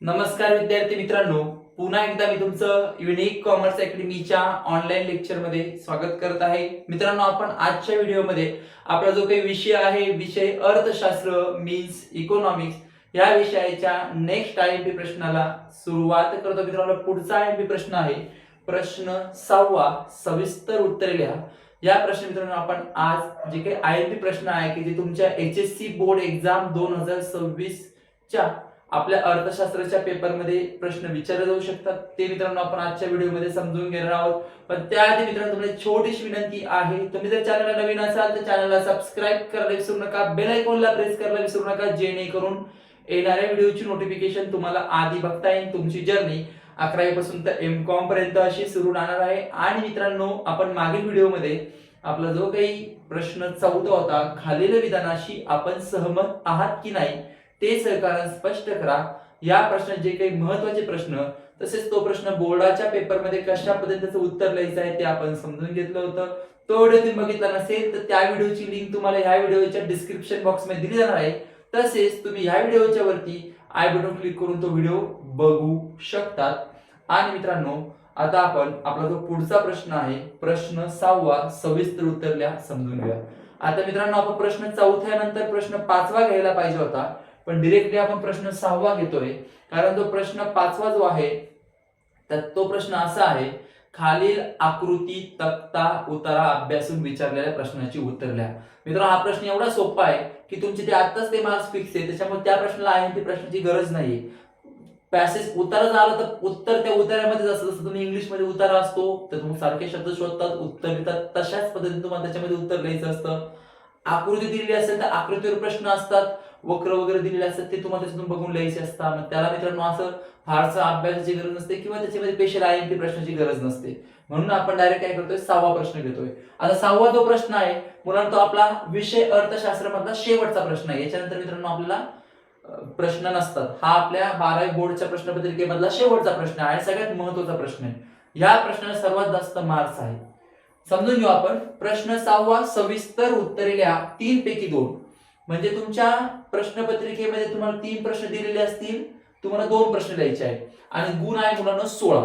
नमस्कार विद्यार्थी मित्रांनो, पुन्हा एकदा मी तुमचं युनिक कॉमर्स अकॅडमीच्या ऑनलाईन लेक्चर मध्ये स्वागत करत आहे. मित्रांनो, आपण आजच्या व्हिडिओमध्ये आपला जो काही विषय आहे, विषय अर्थशास्त्र मीन्स इकॉनॉमिक्स या विषयाच्या नेक्स्ट आयएमपी प्रश्नाला सुरुवात करतो. मित्रांनो, पुढचा आयएमपी प्रश्न आहे प्रश्न 6वा, सविस्तर उत्तरे लिहा. या प्रश्न मित्रांनो आपण आज जे काही आयएमपी प्रश्न आहे की जे तुमच्या एचएससी बोर्ड एक्झाम 2026 च्या आपल्या अर्थशास्त्राच्या पेपरमध्ये प्रश्न विचारले जाऊ शकतात, ते मित्रांनो आपण आजच्या व्हिडिओमध्ये समजून घेणार आहोत. पण त्याआधी मित्रांनो तुम्हाला छोटीशी विनंती आहे, तुम्ही जर चॅनलला नवीन असाल तर चॅनलला सबस्क्राइब करायला विसरू नका, बेल आयकॉनला प्रेस करायला विसरू नका, जेणेकरून येणाऱ्या व्हिडिओची नोटिफिकेशन तुम्हाला आधी बघता येईल. तुमची जर्नी 11वी पासून तर एमकॉम पर्यंत अशी सुरू राहणार आहे. आणि मित्रांनो, आपण मागील व्हिडिओमध्ये आपला जो काही प्रश्न 14 होता, खालील विधानाशी आपण सहमत आहात की नाही ते सहकारण स्पष्ट करा, या प्रश्नात जे काही महत्त्वाचे प्रश्न तसेच तो प्रश्न बोर्डाच्या पेपरमध्ये कशा पद्धतीचं उत्तर लिहायचं आहे ते आपण समजून घेतलं होतं. तो व्हिडिओ तुम्ही बघितला नसेल तर त्या व्हिडिओची लिंक तुम्हाला ह्या व्हिडिओच्या डिस्क्रिप्शन बॉक्समध्ये दिली जाणार आहे. तसेच तुम्ही ह्या व्हिडिओच्या वरती आय बटन क्लिक करून तो व्हिडिओ बघू शकतात. आणि मित्रांनो, आता आपण आपला जो पुढचा प्रश्न आहे प्रश्न 6वा, सविस्तर उत्तर लिहा, समजून घ्या. आता मित्रांनो, आपण प्रश्न 4थ्या नंतर प्रश्न 5वा घ्यायला पाहिजे होता, पण डिरेक्टली आपण प्रश्न 6वा घेतोय. कारण जो प्रश्न 5वा जो आहे तर तो प्रश्न असा आहे, खालील आकृती तक्ता उतारा अभ्यासून विचारलेल्या प्रश्नाची उत्तर लिहा. मित्रांनो, हा प्रश्न एवढा सोपा आहे की तुमचे ते आताच ते मार्क्स फिक्स आहे, त्याच्यामुळे त्या प्रश्नाला आयएमपी प्रश्नाची गरज नाहीये. पॅसेज उतारा झाला तर उत्तर त्या उतार्यामध्ये जसं जसं तुम्ही इंग्लिश मध्ये उतारा असतो तर तुम्ही सारखे शब्द शोधतात, उत्तर लिहितात, तशाच पद्धतीने तुम्हाला त्याच्यामध्ये उत्तर लिहायचं असतं. आकृती दिलेली असेल तर आकृतीवर प्रश्न असतात, वक्र वगैरे दिलेले असतात ते तुम्हाला त्याच्यातून बघून लिहायचे असतात. मग त्याला मित्रांनो असं फारसं अभ्यासाची गरज नसते किंवा त्याच्यामध्ये स्पेशल आयएमपी प्रश्नाची गरज नसते. म्हणून आपण डायरेक्ट काय करतोय, 6वा प्रश्न घेतोय. आता 6वा जो प्रश्न आहे मुलांना तो आपला विषय अर्थशास्त्र मधला शेवटचा प्रश्न आहे. याच्यानंतर मित्रांनो आपल्याला प्रश्न नसतात. हा आपल्या 12वी बोर्डच्या प्रश्नपत्रिकेमधला शेवटचा प्रश्न आहे आणि सगळ्यात महत्त्वाचा प्रश्न आहे. या प्रश्नाला सर्वात जास्त मार्क्स आहे. समजून घेऊ आपण. प्रश्न 6वा, सविस्तर उत्तरे लिहा 3 पैकी 2. म्हणजे तुमच्या प्रश्नपत्रिकेमध्ये तुम्हाला 3 प्रश्न दिलेले असतील, तुम्हाला 2 प्रश्न लिहायचे आहेत आणि गुण आहे मुलांना 16.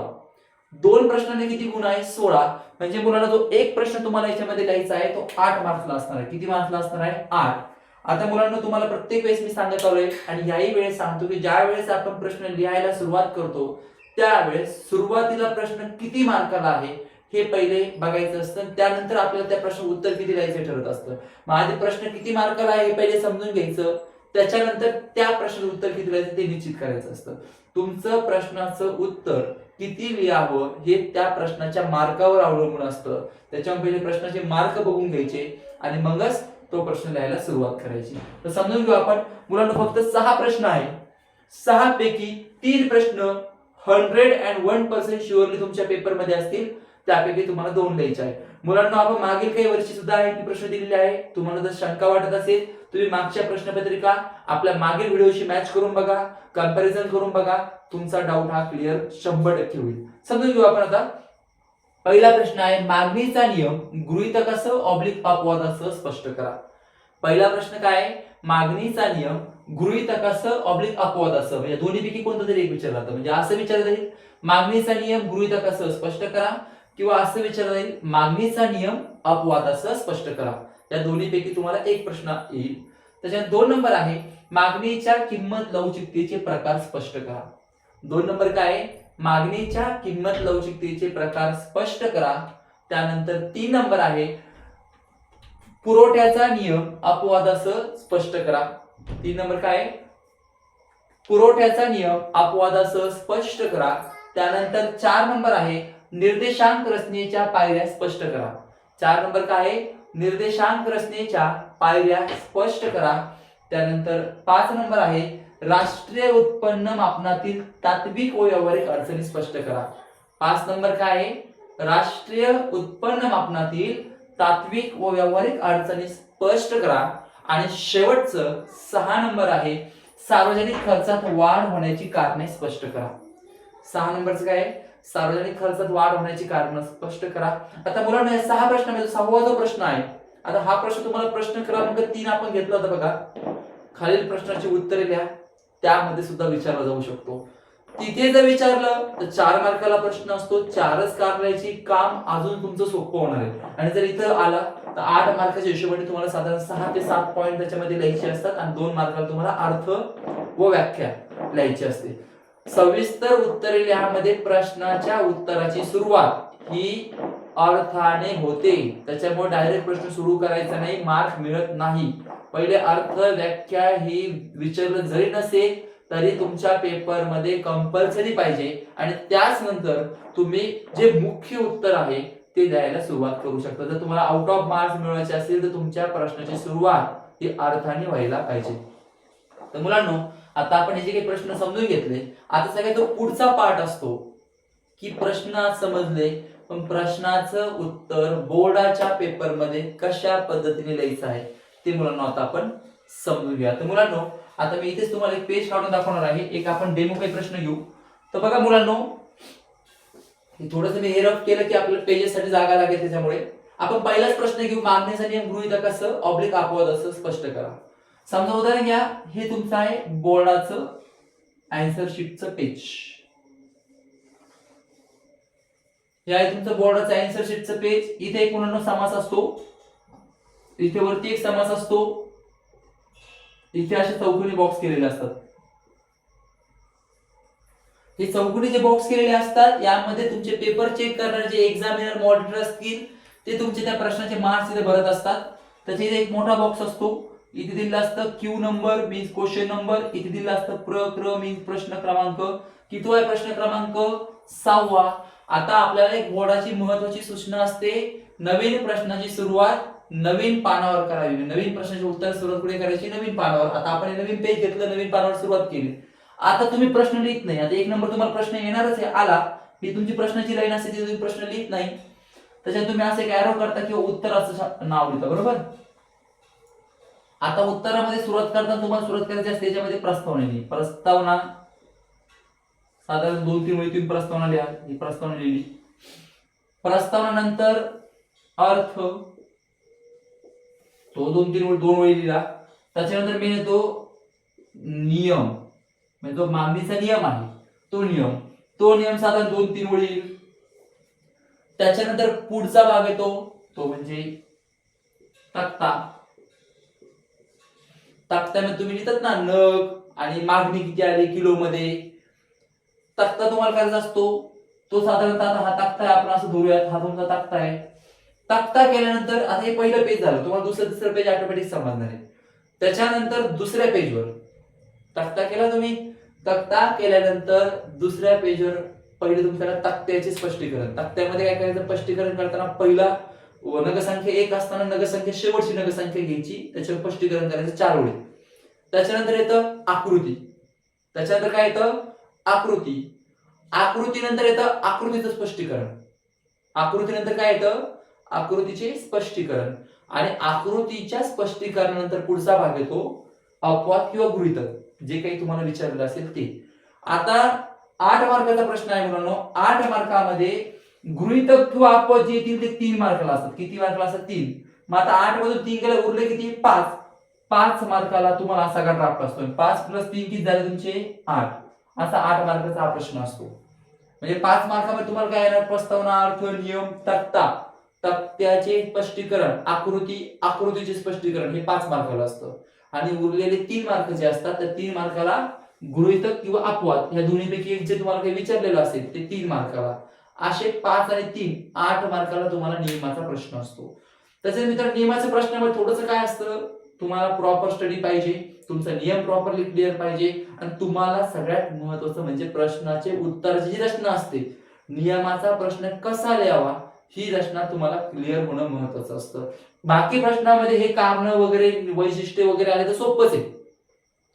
2 प्रश्नांनी किती गुण आहे, 16. म्हणजे मुलांना जो एक प्रश्न तुम्हाला याच्यामध्ये लिहायचा आहे तो 8 मार्क्सला असणार आहे. किती मार्क्सला असणार आहे, 8. आता मुलांना तुम्हाला प्रत्येक वेळेस मी सांगत आलोय आणि याही वेळेस सांगतो की ज्या वेळेस आपण प्रश्न लिहायला सुरुवात करतो त्यावेळेस सुरुवातीला प्रश्न किती मार्काला आहे हे पहिले बघायचं असतं, त्यानंतर आपल्याला त्या प्रश्न उत्तर किती लिहायचं ठरत असतं. मग आधी प्रश्न किती मार्काला आहे हे पहिले समजून घ्यायचं, त्याच्यानंतर त्या प्रश्नाचं उत्तर किती लिहायचं ते निश्चित करायचं असतं. तुमचं प्रश्नाचं उत्तर किती लिहावं हे त्या प्रश्नाच्या मार्कावर अवलंबून असतं. त्याच्यामुळे पहिले प्रश्नाचे मार्क बघून घ्यायचे आणि मगच तो प्रश्न लिहायला सुरुवात करायची. तर समजून घेऊ आपण. मुलांना फक्त 6 प्रश्न आहे. 6 पैकी 3 प्रश्न 101% शुअरली तुमच्या पेपरमध्ये असतील, त्यापैकी तुम्हाला 2 लिहायचे आहे. मुलांना आपण मागील काही वर्षी सुद्धा आहे प्रश्न दिलेले आहे. तुम्हाला जर शंका वाटत असेल तुम्ही मागच्या प्रश्नपत्रिका आपल्या मागील व्हिडिओशी मॅच करून बघा, कंपॅरिझन करून बघा, तुमचा डाऊट हा क्लिअर 100% होईल. समजून घेऊ आपण. आता पहिला प्रश्न आहे, मागणीचा नियम गृहीतकासह ऑब्लिक अपवादासह स्पष्ट करा. पहिला प्रश्न काय आहे, मागणीचा नियम गृहीतकासह ऑब्लिक अपवादासह, म्हणजे दोन्हीपैकी कोणतं तरी एक विचारलं जातं. म्हणजे असं विचारलं जाईल मागणीचा नियम गृहीतकासह स्पष्ट करा किंवा असं विचारलं जाईल मागणीचा नियम अपवादासह स्पष्ट करा. या दोन्हीपैकी तुम्हाला एक प्रश्न येईल. त्याच्यात 2 नंबर आहे, मागणीच्या किंमत लवचिकतेचे प्रकार स्पष्ट करा. 2 नंबर काय आहे, मागणीच्या किंमत लवचिकतेचे प्रकार स्पष्ट करा. त्यानंतर 3 नंबर आहे, पुरवठ्याचा नियम अपवादासह स्पष्ट करा. 3 नंबर काय आहे, पुरवठ्याचा नियम अपवादासह स्पष्ट करा. त्यानंतर 4 नंबर आहे, निर्देशांक रचनेच्या पायऱ्या स्पष्ट करा. 4 नंबर काय आहे, निर्देशांक रचनेच्या पायऱ्या स्पष्ट करा. त्यानंतर 5 नंबर आहे, राष्ट्रीय उत्पन्न मापनातील तात्विक व व्यावहारिक अडचणी स्पष्ट करा. 5 नंबर काय आहे, राष्ट्रीय उत्पन्न मापनातील तात्विक व व्यावहारिक अडचणी स्पष्ट करा. आणि शेवटचं 6 नंबर आहे, सार्वजनिक खर्चात वाढ होण्याची कारणे स्पष्ट करा. 6 नंबरचं काय आहे, सार्वजनिक खर्चात वाढ होण्याची कारण स्पष्ट करा. आता मुलांना या 6 प्रश्नामध्ये 6वा जो प्रश्न आहे, आता हा प्रश्न तुम्हाला प्रश्न क्रमांक 3 आपण घेतला होता बघा. खालील प्रश्नाची उत्तरे लिहा, त्यामध्ये सुद्धा विचारला जाऊ शकतो. तिथे जर विचारलं तर 4 मार्काला प्रश्न असतो, 4च कारणाची काम अजून तुमचं सोपं होणार आहे. आणि जर इथं आला तर 8 मार्काच्या हिशोबाने तुम्हाला साधारण 6 ते 7 पॉईंट त्याच्यामध्ये लिहायचे असतात आणि 2 मार्काला तुम्हाला अर्थ व व्याख्या लिहायची असते. सविस्तर उत्तरे लिहामध्ये प्रश्नाच्या उत्तराची सुरुवात ही अर्थाने होते, त्याच्यामुळे डायरेक्ट प्रश्न सुरू करायचा नाही, मार्क मिळत नाही. पहिले अर्थ व्याख्या ही विचारलं जरी नसेल तरी तुमच्या पेपर मध्ये कंपल्सरी पाहिजे आणि त्याच नंतर तुम्ही जे मुख्य उत्तर आहे ते द्यायला सुरुवात करू शकता. जर तुम्हाला आउट ऑफ मार्क्स मिळवायचे असेल तर तुमच्या प्रश्नाची सुरुवात ही अर्थाने व्हायला पाहिजे. तर मुलांनो, आता आपण हे जे काही प्रश्न समजून घेतले, आता सगळ्यात जो पुढचा पार्ट असतो की प्रश्न समजले पण प्रश्नाचं उत्तर बोर्डाच्या पेपरमध्ये कशा पद्धतीने लिहायचं आहे ते मुलांना आता आपण समजून घ्या. तर मुलांनो, आता मी इथेच तुम्हाला एक पेज काढून दाखवणार आहे. एक आपण डेमो काही प्रश्न घेऊ. तर बघा मुलांनो, थोडंसं मी हे रफ केलं की आपल्याला पेजेससाठी जागा लागेल, त्याच्यामुळे आपण पहिलाच प्रश्न घेऊ. मागणीचा नियम गृहीतकासह ऑब्लिक अपवाद असं स्पष्ट करा. समजा उदाहरण घ्या, हे तुमचं आहे बोर्डाचं आन्सर शीटचं पेज. हे आहे तुमचं बोर्डाचं आन्सर शीटचं पेज. इथे एक मुलांना समास असतो, इथे वरती एक समास असतो, इथे असे चौकोनी बॉक्स केलेले असतात. हे चौकोनी जे बॉक्स केलेले असतात यामध्ये तुमचे पेपर चेक करणारे जे एक्झामिनर मॉनिटर असतील ते तुमचे त्या प्रश्नाचे मार्क्स इथे भरत असतात. त्याच्या इथे एक मोठा बॉक्स असतो, इथे दिलेलं असतं Q number means question number, इथे दिलेलं असतं क्र मीन्स प्रश्न क्रमांक. कितवा आहे प्रश्न क्रमांक? 6वा. आता आपल्याला एक बोर्डाची महत्त्वाची सूचना असते, नवीन प्रश्नाची सुरुवात नवीन पानावर करावी. नवीन प्रश्नाचे उत्तर सुरुवात कुठे करायची? नवीन पानावर. आता आपण नवीन पेज घेतलं, नवीन पानावर सुरुवात केली. आता तुम्ही प्रश्न लिहित नाही. आता 1 नंबर तुम्हाला प्रश्न येणारच आहे, आला ही तुमची प्रश्नाची लाईन असते, ती तुम्ही प्रश्न लिहित नाही. त्याच्यात तुम्ही असं एक एरो करता किंवा उत्तराचं नाव लिहिता, बरोबर. आता उत्तरामध्ये सुरुवात करताना तुम्हाला सुरुवात करायची असते त्याच्यामध्ये प्रस्तावना लिहिली. प्रस्तावना साधारण 2-3 ओळी तुम्ही प्रस्तावना लिहा. ही प्रस्तावना लिहिली. प्रस्तावना नंतर अर्थ, तो 2 ओळी लिहिला. त्याच्यानंतर मी येतो नियम, म्हणजे जो मागणीचा नियम आहे तो नियम साधारण 2-3 ओळी. त्याच्यानंतर पुढचा भाग येतो तो म्हणजे तक्ता. तक्त्यामध्ये तुम्ही लिहितात ना नग आणि मागणी किती आली किलो मध्ये. तक्ता तुम्हाला करायचा असतो तो साधारणतः हा तक्ता आहे, आपण असं धरूयात, हा तुमचा तक्ता आहे. तक्ता केल्यानंतर आता हे पहिलं पेज झालं, तुम्हाला दुसरं पेज ऑटोमॅटिक समजणार आहे. त्याच्यानंतर दुसऱ्या पेजवर तक्ता केला तुम्ही. तक्ता केल्यानंतर दुसऱ्या पेजवर पहिले तुमच्याला तक्त्याचे स्पष्टीकरण. तक्त्यामध्ये काय करायचं? स्पष्टीकरण करताना पहिला नगसंख्या 1 असताना नगसंख्या शेवटची नगसंख्या घ्यायची, त्याच्यावर स्पष्टीकरण करायचं 4 ओळी. त्याच्यानंतर येतं आकृती. त्याच्यानंतर काय येतं? आकृती. आकृतीनंतर येतं आकृतीचं स्पष्टीकरण. आकृतीनंतर काय येतं? आकृतीचे स्पष्टीकरण. आणि आकृतीच्या स्पष्टीकरणानंतर पुढचा भाग येतो अपवाद किंवा गृहीतक, जे काही तुम्हाला विचारलेलं असेल ते. आता 8 मार्काचा प्रश्न आहे मुलांनो. 8 मार्कामध्ये गृहीतक किंवा अपवाद जे येतील ते 3 मार्काला असतात. किती मार्काला असतात? 3. मग आता 8 मधून 3 गेले, उरले किती? 5. 5 मार्काला तुम्हाला असा का ड्राफ्ट असतो. 5 + 3 किती झाले तुमचे? 8. असा 8 मार्काचा हा प्रश्न असतो. म्हणजे 5 मार्कामध्ये तुम्हाला काय येणार? प्रस्तावना, अर्थ, नियम, तक्ता, तक्त्याचे स्पष्टीकरण, आकृती, आकृतीचे स्पष्टीकरण हे 5 मार्काला असतं. आणि उरलेले 3 मार्क जे असतात त्या 3 मार्काला गृहीतक किंवा अपवाद या दोन्हीपैकी एक जे तुम्हाला काही विचारलेलं असेल ते 3 मार्काला. असे 5 आणि 3 8 मार्काला तुम्हाला नियमाचा प्रश्न असतो. तसेच मित्रांनो, नियमाच्या प्रश्नामध्ये थोडंसं काय असतं, तुम्हाला प्रॉपर स्टडी पाहिजे, तुमचा नियम प्रॉपरली क्लिअर पाहिजे आणि तुम्हाला सगळ्यात महत्त्वाचं म्हणजे प्रश्नाचे उत्तराची जी रचना असते, नियमाचा प्रश्न कसा लिहावा ही रचना तुम्हाला क्लिअर होणं महत्त्वाचं असतं. बाकी प्रश्नामध्ये हे कारण वगैरे वैशिष्ट्य वगैरे आले तर सोपंच आहे,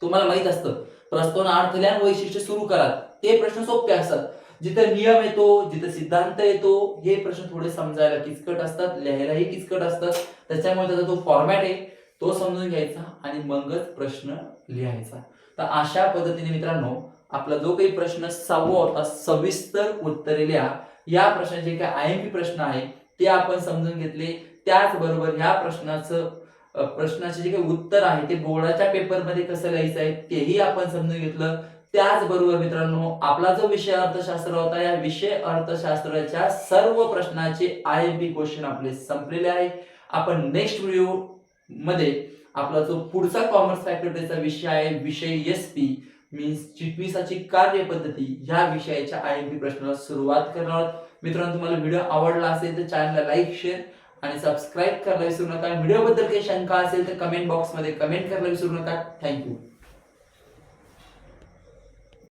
तुम्हाला माहित असतं. प्रस्तावना, अर्थ लिहा, वैशिष्ट्य सुरू करा, ते प्रश्न सोपे असतात. जिथं नियम येतो, जिथं सिद्धांत येतो, हे प्रश्न थोडे समजायला किचकट असतात, लिहायलाही किचकट असतात. त्याच्यामुळे त्याचा जो फॉर्मॅट आहे तो समजून घ्यायचा आणि मगच प्रश्न लिहायचा. तर अशा पद्धतीने मित्रांनो आपला जो काही प्रश्न 6वा होता, सविस्तर उत्तरे लिहा, या प्रश्नाचे जे काही IMP प्रश्न आहे ते आपण समजून घेतले. त्याचबरोबर ह्या प्रश्नाचे जे काही उत्तर आहे ते बोर्डाच्या पेपरमध्ये कसं लिहायचं आहे तेही आपण समजून घेतलं. त्याचबरोबर मित्रांनो, आपला जो विषय अर्थशास्त्र होता, या विषय अर्थशास्त्राच्या सर्व प्रश्नाचे IMP क्वेश्चन आपले संपलेले आहे. आपण नेक्स्ट व्हिडिओ मध्ये आपला जो पुढचा कॉमर्स फॅकल्टीचा विषय आहे, विषय SP मीन्स चिटणीसाची कार्यपद्धती, या विषयाच्या IMP प्रश्नाला सुरुवात करणार आहोत. मित्रांनो, तुम्हाला व्हिडिओ आवडला असेल तर चॅनलला लाईक, शेअर आणि सबस्क्राईब करायला विसरू नका. व्हिडिओबद्दल काही शंका असेल तर कमेंट बॉक्समध्ये कमेंट करायला विसरू नका. थँक्यू.